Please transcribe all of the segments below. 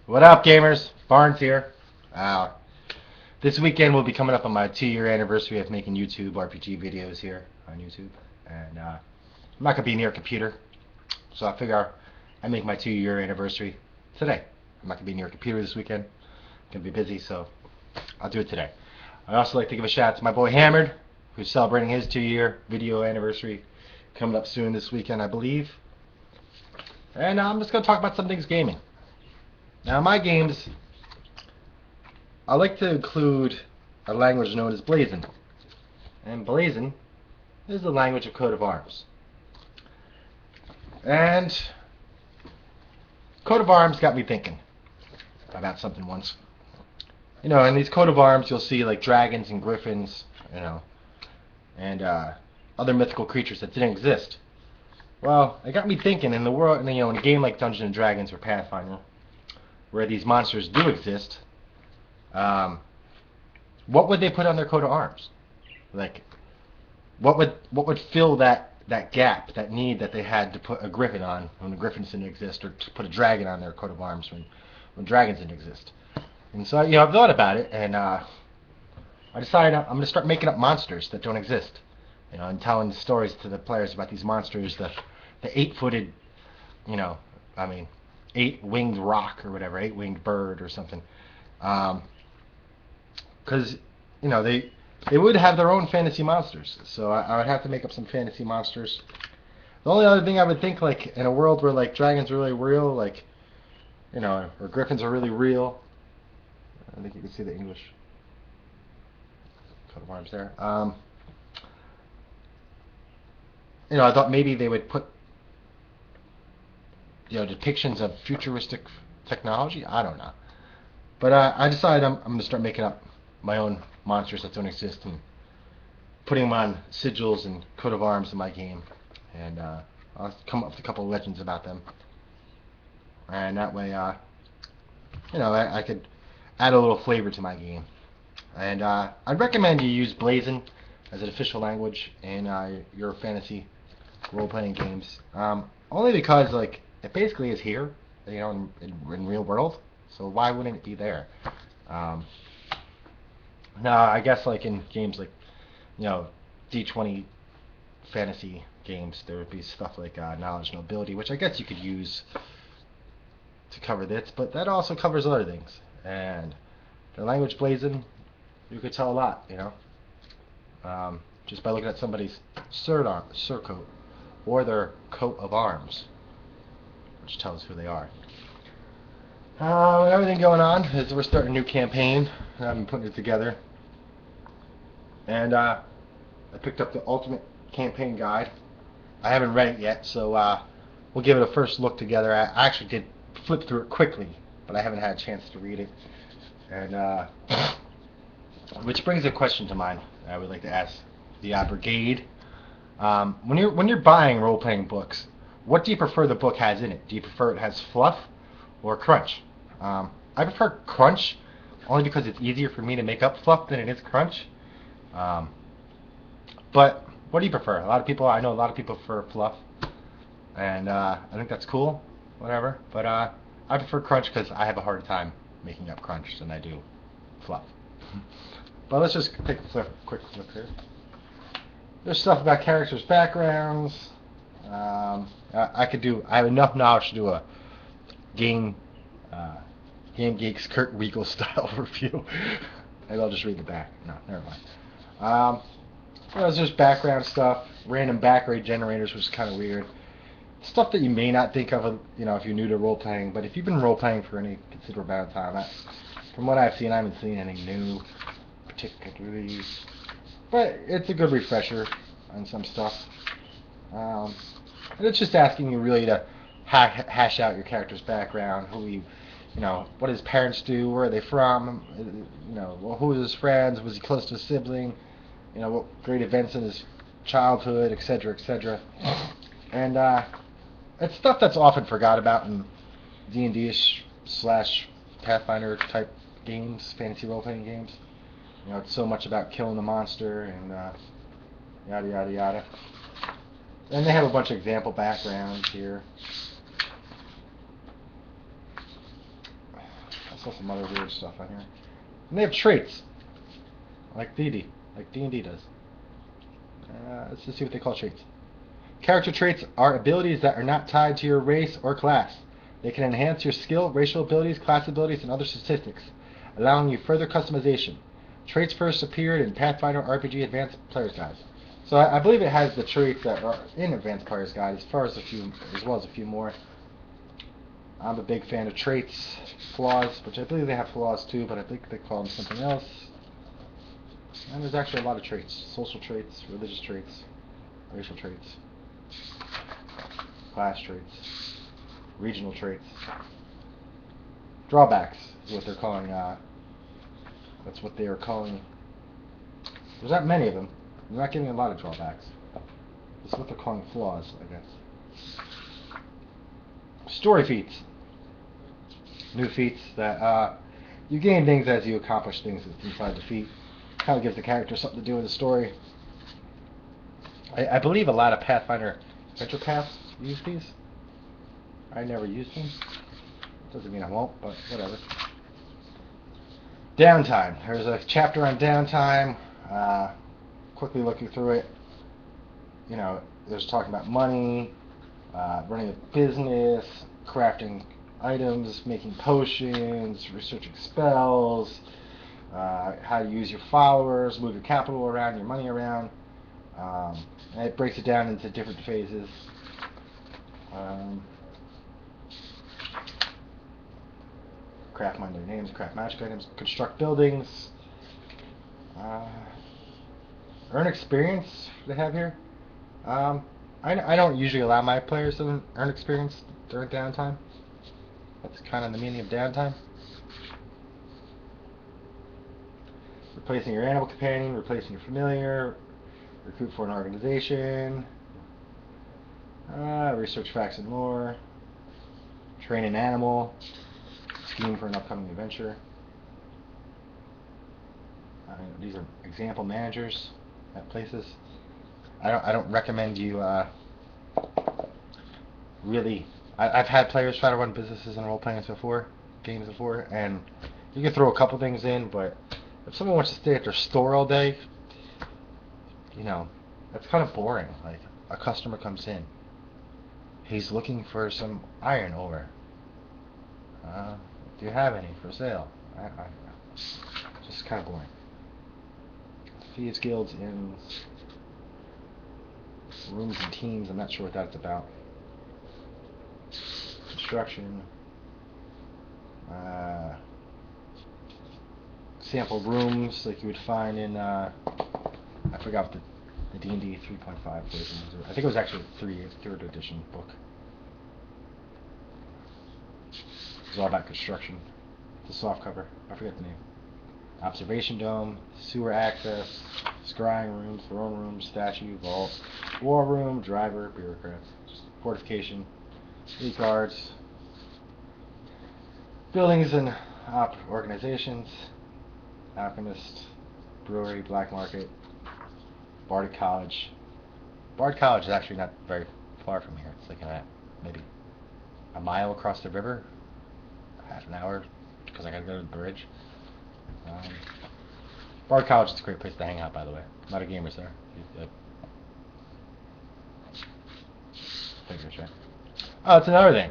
What up, gamers? Barnes here. Uh, this weekend will be coming up on my 2-year anniversary of making YouTube RPG videos here on YouTube, and I'm not gonna be near a computer, so I figure I make my 2-year anniversary today. I'm not gonna be near a computer this weekend. I'm gonna be busy, so I'll do it today. I'd also like to give a shout out to my boy Hammered, who's celebrating his 2-year video anniversary coming up soon this weekend, I believe. And I'm just gonna talk about some things gaming. Now, in my games, I like to include a language known as Blazon. And Blazon is the language of coat of arms. And coat of arms got me thinking about something once. You know, in these coat of arms, you'll see like dragons and griffins, and other mythical creatures that didn't exist. Well, it got me thinking in the world, in a game like Dungeons and Dragons or Pathfinder, where these monsters do exist. What would they put on their coat of arms? Like, what would fill that gap, that need that they had to put a griffin on when the griffins didn't exist, or to put a dragon on their coat of arms when dragons didn't exist? And so, I've thought about it, and I decided I'm going to start making up monsters that don't exist. And telling stories to the players about these monsters, the 8-footed, I mean, 8-winged rock or whatever, 8-winged bird or something. Because they would have their own fantasy monsters, so I would have to make up some fantasy monsters. The only other thing I would think, like in a world where like dragons are really real, like or griffins are really real. I think you can see the English coat of arms there. I thought maybe they would put depictions of futuristic technology. I don't know, but I decided I'm going to start making up my own monsters that don't exist and putting them on sigils and coat of arms in my game, and I'll come up with a couple of legends about them, and that way I could add a little flavor to my game. And I'd recommend you use Blazon as an official language in your fantasy role-playing games, only because like it basically is here, in real world, so why wouldn't it be there? Now, I guess like in games like, D20 fantasy games, there would be stuff like knowledge and ability, which I guess you could use to cover this, but that also covers other things. And the language Blazon, you could tell a lot, just by looking at somebody's surcoat or their coat of arms, which tells who they are. Everything going on is we're starting a new campaign. I've been putting it together, and I picked up the Ultimate Campaign Guide. I haven't read it yet, so we'll give it a first look together. I actually did flip through it quickly, but I haven't had a chance to read it. And which brings a question to mind I would like to ask the brigade. When you're buying role-playing books, what do you prefer the book has in it? Do you prefer it has fluff or crunch? I prefer crunch only because it's easier for me to make up fluff than it is crunch. But what do you prefer? I know a lot of people prefer fluff, and I think that's cool, whatever. But I prefer crunch because I have a harder time making up crunch than I do fluff. But let's just take a quick flip here. There's stuff about characters' backgrounds. I have enough knowledge to do a Game Geek's Kurt Weagle style review. Maybe I'll just read the back. No, never mind. There's just background stuff, random back rate generators, which is kind of weird. Stuff that you may not think of, if you're new to role playing. But if you've been role playing for any considerable amount of time, from what I've seen, I haven't seen any new particularly. But it's a good refresher on some stuff. And it's just asking you really to hash out your character's background, what his parents do, where are they from, who are his friends, was he close to a sibling, what great events in his childhood, etc., etc. And it's stuff that's often forgot about in D&D-ish / Pathfinder type games, fantasy role-playing games. It's so much about killing the monster and yada yada yada. And they have a bunch of example backgrounds here. saw some other weird stuff on here. And they have traits, like D&D, like D&D does. Let's just see what they call traits. Character traits are abilities that are not tied to your race or class. They can enhance your skill, racial abilities, class abilities, and other statistics, allowing you further customization. Traits first appeared in Pathfinder RPG Advanced Player's Guide. So I believe it has the traits that are in Advanced Player's Guide, as well as a few more. I'm a big fan of traits, flaws, which I believe they have flaws too, but I think they call them something else. And there's actually a lot of traits: social traits, religious traits, racial traits, class traits, regional traits. Drawbacks is what they're calling. That's what they are calling. There's not many of them. They're not giving a lot of drawbacks. This is what they're calling flaws, I guess. Story feats. New feats that you gain things as you accomplish things inside the feat. Kind of gives the character something to do with the story. I believe a lot of Pathfinder Adventure Paths use these. I never used them. Doesn't mean I won't, but whatever. Downtime. There's a chapter on downtime. Quickly looking through it. You know, there's talking about money, running a business, crafting items, making potions, researching spells, how to use your followers, move your capital around, your money around. And it breaks it down into different phases. Craft minor names, craft magic items, construct buildings, earn experience they have here. I don't usually allow my players to earn experience during downtime. That's kind of the meaning of downtime. Replacing your animal companion, replacing your familiar, recruit for an organization, research facts and lore, train an animal, scheme for an upcoming adventure. These are example managers at places. I don't recommend you really. I've had players try to run businesses and games before, and you can throw a couple things in, but if someone wants to stay at their store all day, you know, that's kind of boring. Like, a customer comes in, he's looking for some iron ore. Do you have any for sale? Just kind of boring. Thieves, guilds, inns, rooms and teams. I'm not sure what that's about. Construction. Sample rooms like you would find in I forgot what the D&D 3.5 version was. I think it was actually a 3rd edition book. It's all about construction. The soft cover. I forget the name. Observation dome, sewer access, scrying room, throne room, statue, vault, war room, driver, bureaucrats, fortification, elite guards, buildings and organizations, alchemist, brewery, black market, Bard College. Bard College is actually not very far from here. It's like maybe a mile across the river, half an hour, because I gotta go to the bridge. Bard College is a great place to hang out, by the way. A lot of gamers there. Figures, right? Oh, it's another thing.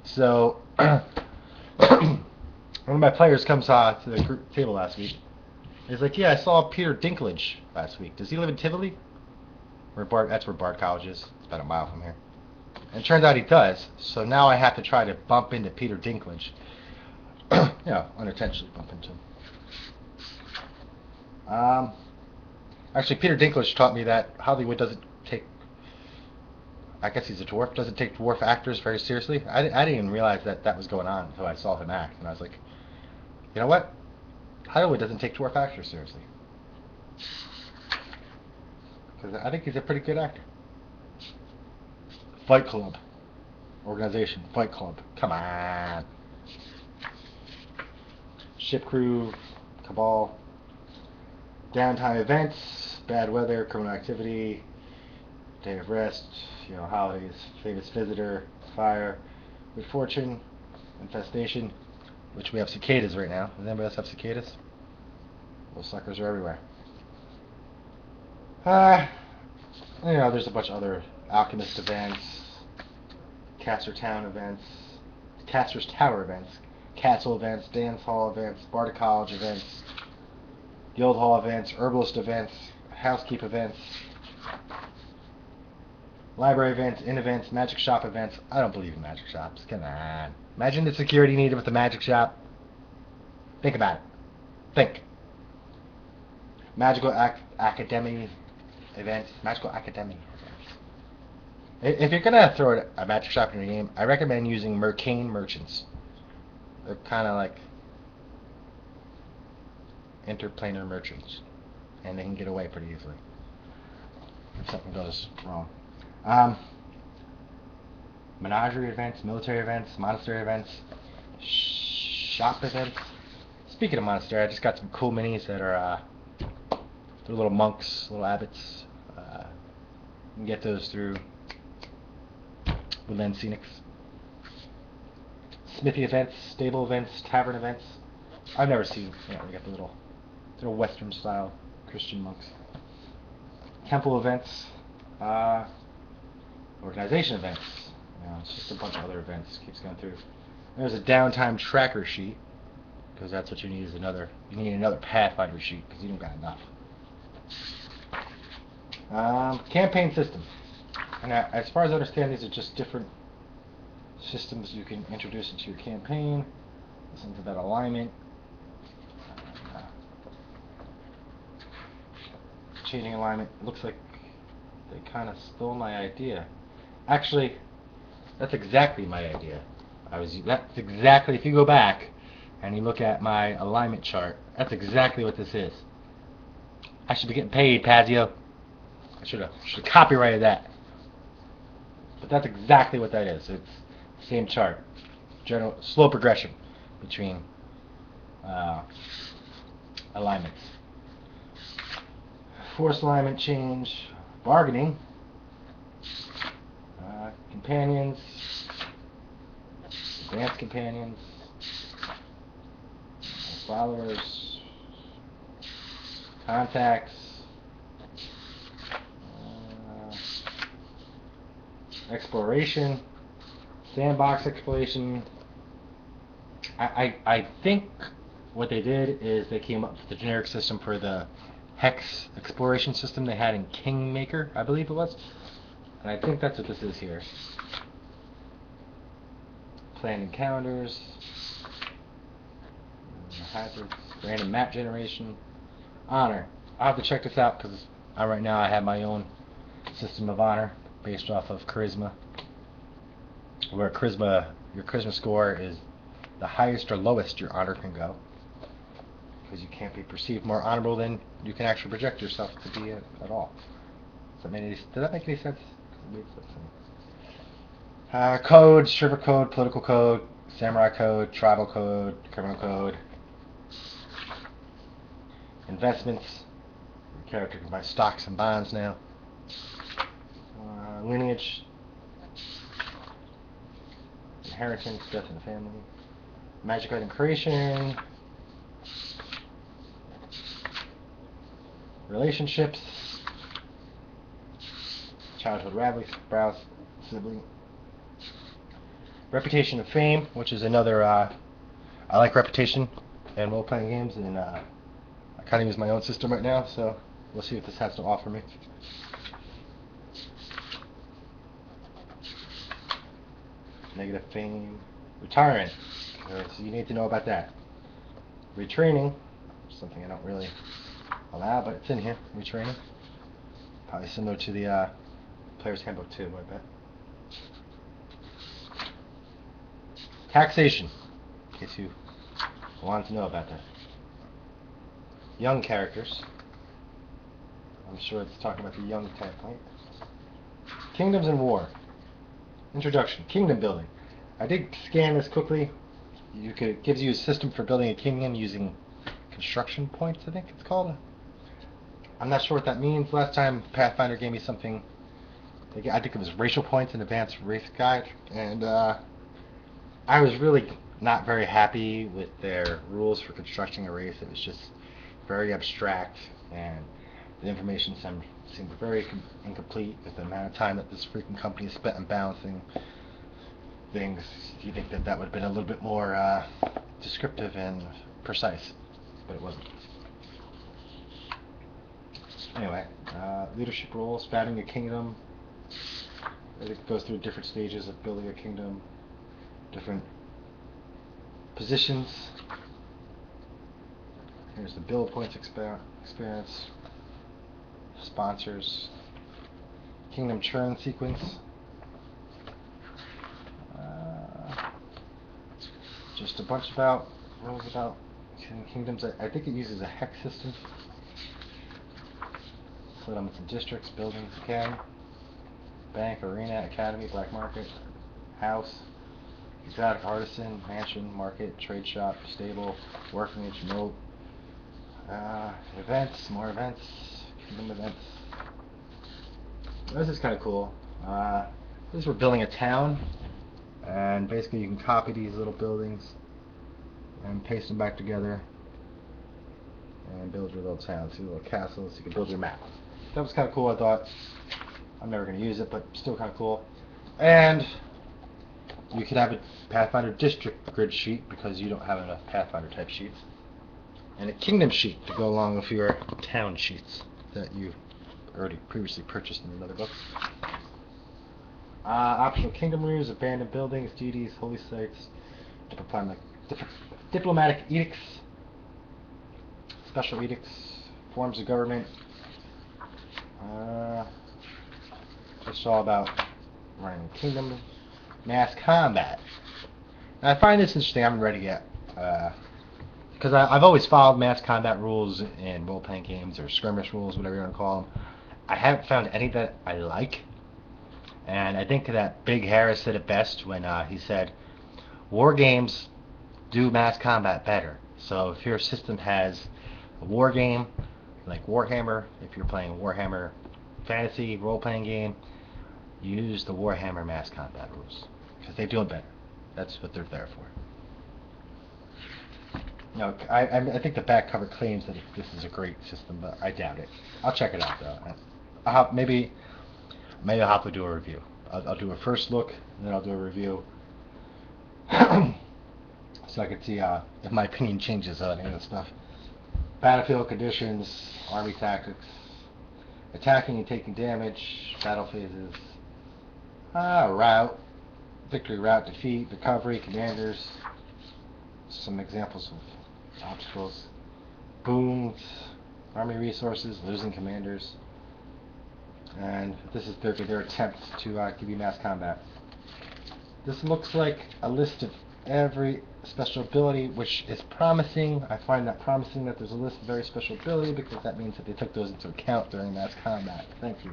So, one of my players comes to the group table last week. He's like, yeah, I saw Peter Dinklage last week. Does he live in Tivoli? That's where Bard College is. It's about a mile from here. And it turns out he does. So now I have to try to bump into Peter Dinklage. Unintentionally bump into him. Actually, Peter Dinklage taught me that Hollywood doesn't take, I guess he's a dwarf, doesn't take dwarf actors very seriously. I didn't even realize that was going on until I saw him act. And I was like, you know what? Hollywood doesn't take dwarf actors seriously. Because I think he's a pretty good actor. Fight Club. Organization. Fight Club. Come on. Ship crew. Cabal. Downtime events. Bad weather. Criminal activity. Day of rest. Holidays. Famous visitor. Fire. Good fortune. Infestation. which we have cicadas right now. Does anybody else have cicadas? Those suckers are everywhere. There's a bunch of other Alchemist events, Castor Town events, Castor's Tower events, Castle events, Dance Hall events, Bardic College events, Guild Hall events, Herbalist events, Housekeep events, Library events, Inn events, Magic Shop events. I don't believe in magic shops. Come on. Imagine the security needed with a magic shop. Think about it. Think. Magical Academy events. Magical Academy events. If you're going to throw a magic shop in your game, I recommend using Mercane Merchants. They're kind of like interplanar merchants. And they can get away pretty easily if something goes wrong. Menagerie events, military events, monastery events, shop events. Speaking of monastery, I just got some cool minis that are they're little monks, little abbots. You can get those through Woodland Scenics. Smithy events, stable events, tavern events. I've never seen, we got the little Western style Christian monks. Temple events, organization events. It's just a bunch of other events. Keeps going through. There's a downtime tracker sheet, because that's what you need. You need another Pathfinder sheet because you don't got enough. Campaign system. And as far as I understand, these are just different systems you can introduce into your campaign. Listen to that alignment. Changing alignment. It looks like they kind of stole my idea. Actually, that's exactly my idea. That's exactly, if you go back and you look at my alignment chart, that's exactly what this is. I should be getting paid, Pazio. I should have copyrighted that. But that's exactly what that is. It's the same chart. General slow progression between alignments. Force alignment change, bargaining, companions, advanced companions, followers, contacts, exploration, sandbox exploration. I think what they did is they came up with the generic system for the Hex exploration system they had in Kingmaker, I believe it was. And I think that's what this is here. Planned encounters, hazards, random map generation, honor. I'll have to check this out because right now I have my own system of honor based off of charisma, where your charisma score is the highest or lowest your honor can go, because you can't be perceived more honorable than you can actually project yourself to be at all. Does that make any sense? Code, shiver code, political code, samurai code, tribal code, criminal code. Investments. Your character can buy stocks and bonds now. Lineage. Inheritance, death in the family. Magic item creation. Relationships. Childhood rivalry, spouse, sibling. Reputation and fame, which is another. I like reputation in role-playing games, and I kind of use my own system right now, so we'll see what this has to offer me. Negative fame. Retirement. So you need to know about that. Retraining. Something I don't really allow, but it's in here. Retraining. Probably similar to the Player's Handbook 2, I bet. Taxation. In case you wanted to know about that. Young characters. I'm sure it's talking about the young type, right? Kingdoms and War. Introduction. Kingdom building. I did scan this quickly. It gives you a system for building a kingdom using construction points, I think it's called. I'm not sure what that means. Last time Pathfinder gave me something, I think it was racial points in Advanced Race Guide, and I was really not very happy with their rules for constructing a race. It was just very abstract, and the information seemed very incomplete with the amount of time that this freaking company has spent on balancing things. You think that would have been a little bit more descriptive and precise, but it wasn't. Anyway, leadership roles, founding a kingdom. It goes through different stages of building a kingdom, different positions. Here's the build points experience, sponsors, kingdom churn sequence. Just a bunch about rules about kingdoms. I think it uses a hex system. Settlements and districts, buildings again. Bank, arena, academy, black market, house, exotic artisan, mansion, market, trade shop, stable, orphanage, moat, events, more events, kingdom events. This is kind of cool. This is we're building a town, and basically you can copy these little buildings and paste them back together and build your little town. See little castles. You can build your map. That was kind of cool. I thought. I'm never going to use it, but still kind of cool. And you could have a Pathfinder district grid sheet because you don't have enough Pathfinder type sheets, and a kingdom sheet to go along with your town sheets that you already previously purchased in another book. Optional kingdom rules, abandoned buildings, deities, holy sites, diplomatic edicts, special edicts, forms of government. It's all about running a kingdom. Mass combat. Now, I find this interesting. I haven't read it yet. Because I've always followed mass combat rules in role-playing games or skirmish rules, whatever you want to call them. I haven't found any that I like. And I think that Big Harris said it best when he said, war games do mass combat better. So if your system has a war game, like Warhammer, if you're playing Warhammer fantasy role-playing game, use the Warhammer mass combat rules because they do it better. That's what they're there for. No, I think the back cover claims that this is a great system, but I doubt it. I'll check it out though. Maybe I'll have to do a review. I'll do a first look, and then I'll do a review, so I can see if my opinion changes on any of the stuff. Battlefield conditions, army tactics, attacking and taking damage, battle phases, route, victory, route, defeat, recovery, commanders, some examples of obstacles, booms, army resources, losing commanders, and this is their attempt to give you mass combat. This looks like a list of every special ability, which is promising. I find that promising that there's a list of every special ability because that means that they took those into account during mass combat. Thank you.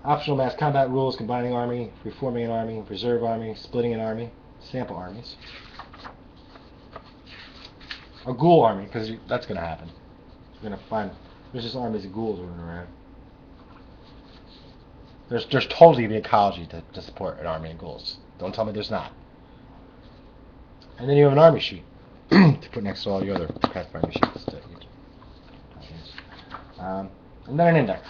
Optional mass combat rules: combining army, reforming an army, reserve army, splitting an army, sample armies. A ghoul army, because that's going to happen. You're going to find there's just armies of ghouls running around. There's totally the ecology to support an army of ghouls. Don't tell me there's not. And then you have an army sheet to put next to all the other Pathfinder sheets. And then an index.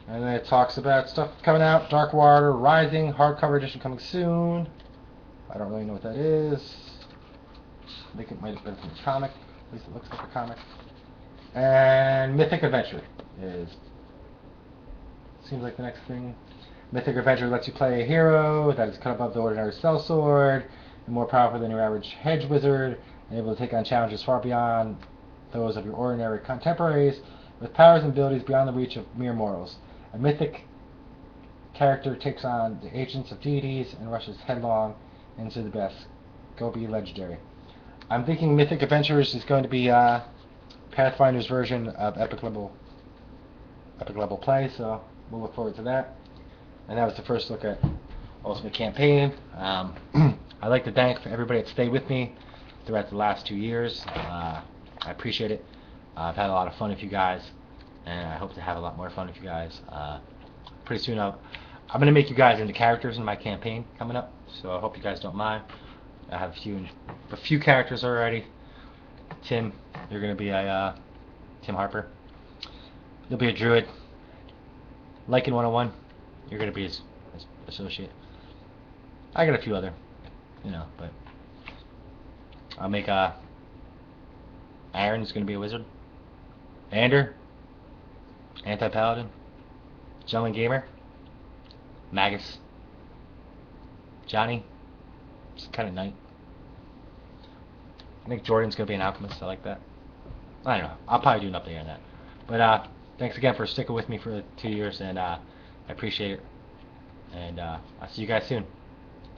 And then it talks about stuff coming out. Darkwater Rising, hardcover edition coming soon. I don't really know what that is. I think it might have been from a comic. At least it looks like a comic. And Mythic Adventure seems like the next thing. Mythic Adventure lets you play a hero that is cut above the ordinary sellsword and more powerful than your average hedge wizard, and able to take on challenges far beyond those of your ordinary contemporaries, with powers and abilities beyond the reach of mere mortals. A mythic character takes on the agents of deities and rushes headlong into the best. Go be legendary. I'm thinking Mythic Adventures is going to be Pathfinder's version of epic level play, so we'll look forward to that. And that was the first look at Ultimate Campaign. I'd like to thank everybody that stayed with me throughout the last 2 years. I appreciate it. I've had a lot of fun with you guys, and I hope to have a lot more fun with you guys. Pretty soon I'm gonna make you guys into characters in my campaign coming up, so I hope you guys don't mind. I have a few characters already. Tim, you're gonna be a Tim Harper. You'll be a druid. Lycan 101, you're gonna be his associate. I got a few other, but I'll make Aaron's gonna be a wizard. Ander, anti-paladin. Gentleman gamer. Magus. Johnny, it's kind of knight. I think Jordan's gonna be an alchemist. I like that. I don't know. I'll probably do an update on that. But thanks again for sticking with me for 2 years, and I appreciate it. And I'll see you guys soon.